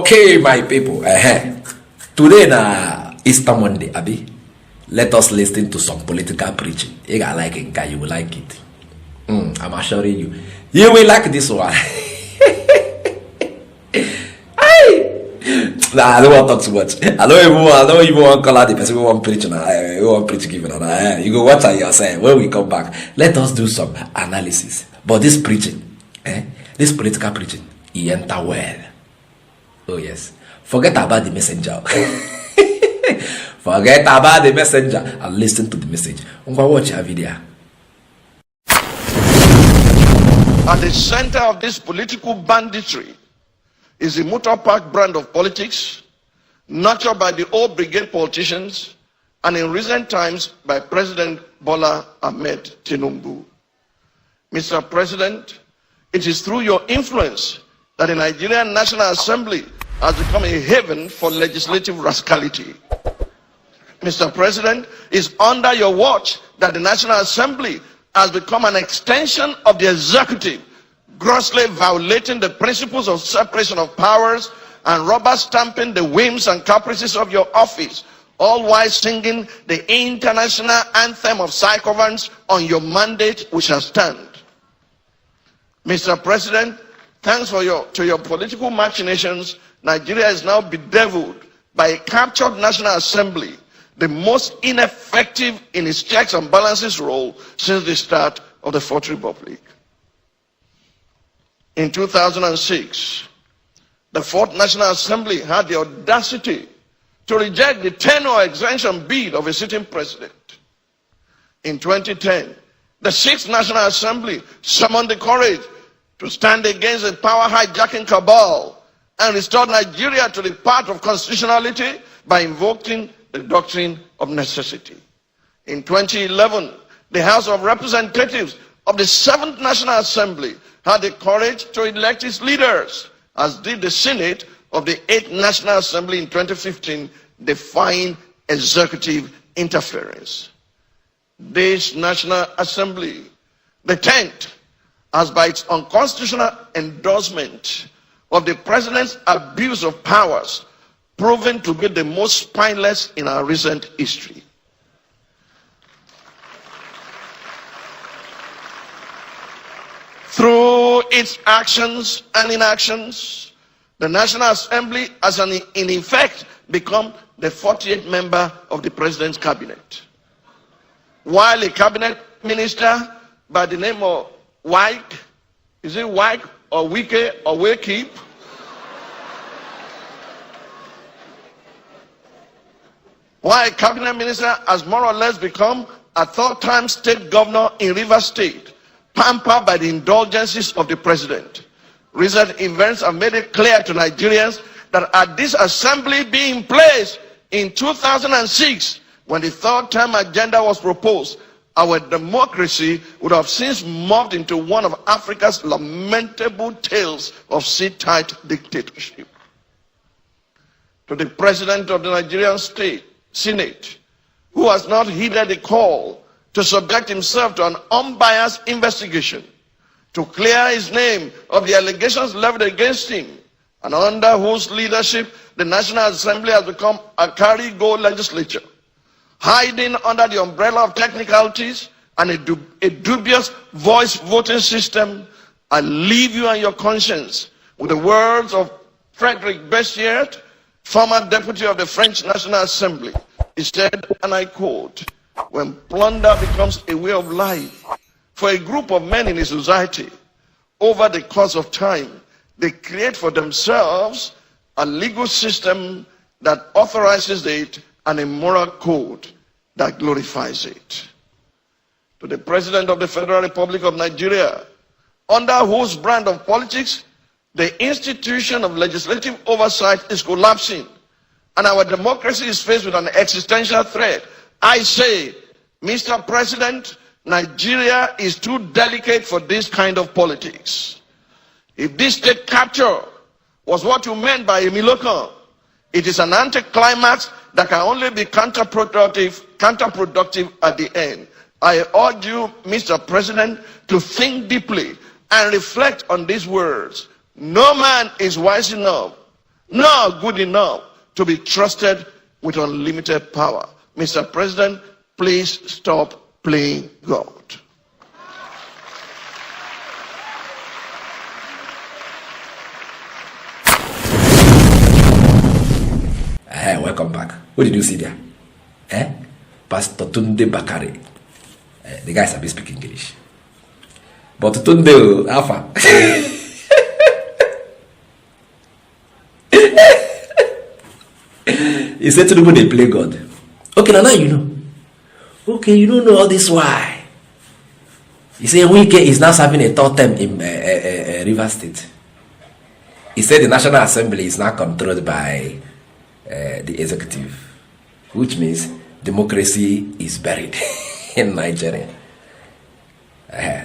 Okay, my people. Today na Easter Monday, Abi. Let us listen to some political preaching. You gotta like it, guy. You will like it. I'm assuring you. You will like this one. Nah, I don't want to talk too much. I don't even want to call out the person who want to preach now. Who want to preach given now. You go watch it yourself. When we come back, let us do some analysis. But this preaching, this political preaching, he enter well. Oh yes. Forget about the messenger. Forget about the messenger and listen to the message. Watch your video. At the center of this political banditry is the motor park brand of politics, nurtured by the old brigade politicians, and in recent times by President Bola Ahmed Tinubu. Mr. President, it is through your influence that the Nigerian National Assembly has become a haven for legislative rascality. Mr. President, it's under your watch that the National Assembly has become an extension of the executive, grossly violating the principles of separation of powers and rubber stamping the whims and caprices of your office, all while singing the international anthem of psychoviolence on your mandate we shall stand. Mr. President, thanks to your political machinations, Nigeria is now bedeviled by a captured National Assembly, the most ineffective in its checks and balances role since the start of the Fourth Republic. In 2006, the Fourth National Assembly had the audacity to reject the tenure exemption bid of a sitting president. In 2010, the Sixth National Assembly summoned the courage to stand against the power hijacking cabal and restore Nigeria to the path of constitutionality by invoking the doctrine of necessity. In 2011, the House of Representatives of the Seventh National Assembly had the courage to elect its leaders, as did the Senate of the Eighth National Assembly in 2015, defying executive interference. This National Assembly, the 10th, has by its unconstitutional endorsement of the President's abuse of powers proven to be the most spineless in our recent history. Through its actions and inactions, the National Assembly has in effect become the 48th member of the President's cabinet. While a cabinet minister by the name of Wike, is it Wike or Wike or Wakeep? While a cabinet minister has more or less become a third-time state governor in Rivers State, pampered by the indulgences of the president. Recent events have made it clear to Nigerians that had this assembly been in place in 2006, when the third-term agenda was proposed, our democracy would have since morphed into one of Africa's lamentable tales of sit-tight dictatorship. To the president of the Nigerian Senate, who has not heeded the call to subject himself to an unbiased investigation, to clear his name of the allegations leveled against him, and under whose leadership the National Assembly has become a carry-go legislature, hiding under the umbrella of technicalities and a dubious voice voting system. I leave you and your conscience with the words of Frederic Bessières, former deputy of the French National Assembly. He said, and I quote, "When plunder becomes a way of life for a group of men in a society, over the course of time, they create for themselves a legal system that authorizes it and a moral code that glorifies it." To the President of the Federal Republic of Nigeria, under whose brand of politics the institution of legislative oversight is collapsing and our democracy is faced with an existential threat, I say, Mr. President, Nigeria is too delicate for this kind of politics. If this state capture was what you meant by a Milokan, it is an anticlimax that can only be counterproductive at the end. I urge you, Mr. President, to think deeply and reflect on these words. No man is wise enough nor good enough to be trusted with unlimited power. Mr. President, please stop playing God. Welcome back. What did you see there? Pastor Tunde Bakare. The guys have been speaking English. But Tunde Alpha. He said to the they play God. Okay, now you know. Okay, you don't know all this why. He said Wike is now serving a third term in Rivers State. He said the National Assembly is now controlled by the executive, which means democracy is buried in Nigeria.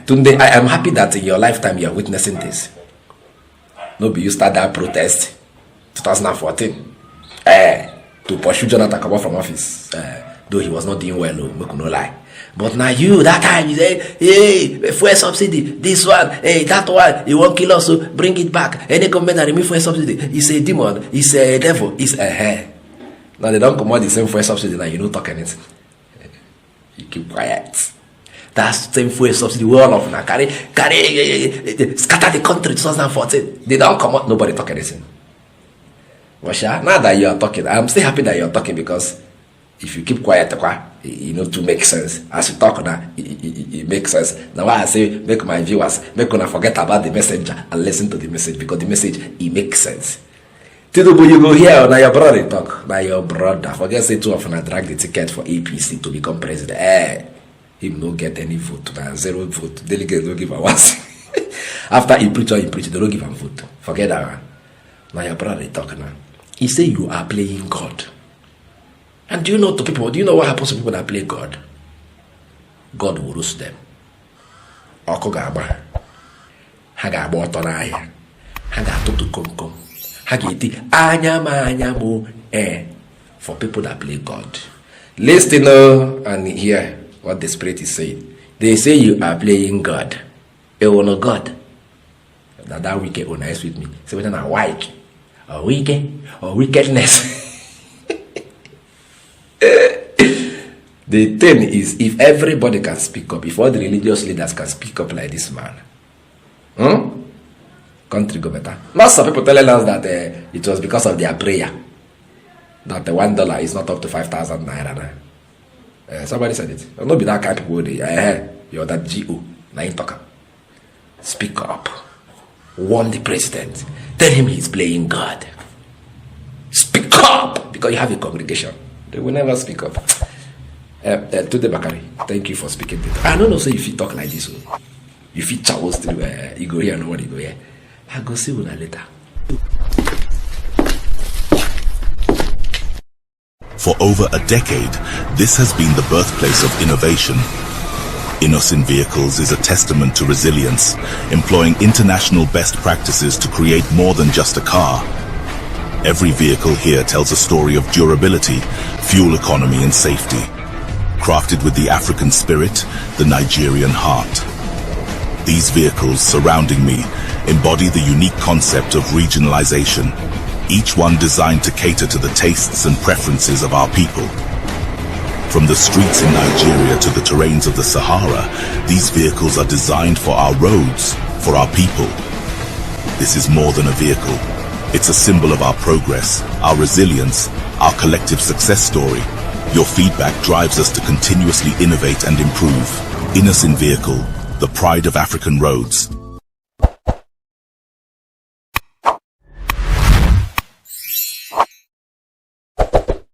Tunde, I am happy that in your lifetime you are witnessing this. Maybe you start that protest 2014 to pursue Jonathan come from office, though he was not doing well, no lie. But now you, that time, you say, hey, fuel subsidy, this one, hey, that one, you won't kill us, so bring it back. Any government that remove fuel subsidy, it's a demon, it's a devil, it's a hair. Now they don't come out the same fuel subsidy, now you don't talk anything. You keep quiet. That same fuel subsidy, all of now, carry, scatter the country 2014. They don't come out, nobody talk anything. Washa, now that you are talking, I'm still happy that you are talking because if you keep quiet, to make sense. As you talk now, it makes sense. Now why I say make my viewers make gonna forget about the messenger and listen to the message because the message it makes sense. Tinubu, you go here, now your brother talk. Now your brother forget say too often I drag the ticket for APC to become president. Him no get any vote, now 0 vote. Delegate don't give a once. After he preach, they don't give him vote. Forget that. Now your brother talk now. He say you are playing God. And do you know what happens to people that play God? God will roast them. Ọkụ ga-agba. Ha ga-agba ọtọ n'ahịa. Ha ga-atụtụ komkom. Ha ga-eti anya mo. For people that play God. Listen and hear what the Spirit is saying. They say you are playing God. No God. That wicked one is with me. So whether not white or wicked or wickedness. The thing is, if everybody can speak up, if all the religious leaders can speak up like this man, country go better. Lots of people telling us that it was because of their prayer that the $1 is not up to 5,000 naira now. Somebody said it. Not be that kind of people. You're that GO. Now talk. Speak up. Warn the president. Tell him he's playing God. Speak up because you have a congregation. They will never speak up. Tunde Bakare, thank you for speaking. I don't know, say if you talk like this, if you Charles to you go here, nobody go here. I go see you later. For over a decade, this has been the birthplace of innovation. Innocent Vehicles is a testament to resilience, employing international best practices to create more than just a car. Every vehicle here tells a story of durability, fuel economy and safety. Crafted with the African spirit, the Nigerian heart. These vehicles surrounding me embody the unique concept of regionalization, each one designed to cater to the tastes and preferences of our people. From the streets in Nigeria to the terrains of the Sahara, these vehicles are designed for our roads, for our people. This is more than a vehicle. It's a symbol of our progress, our resilience, our collective success story. Your feedback drives us to continuously innovate and improve. Innocent Vehicle, the pride of African roads.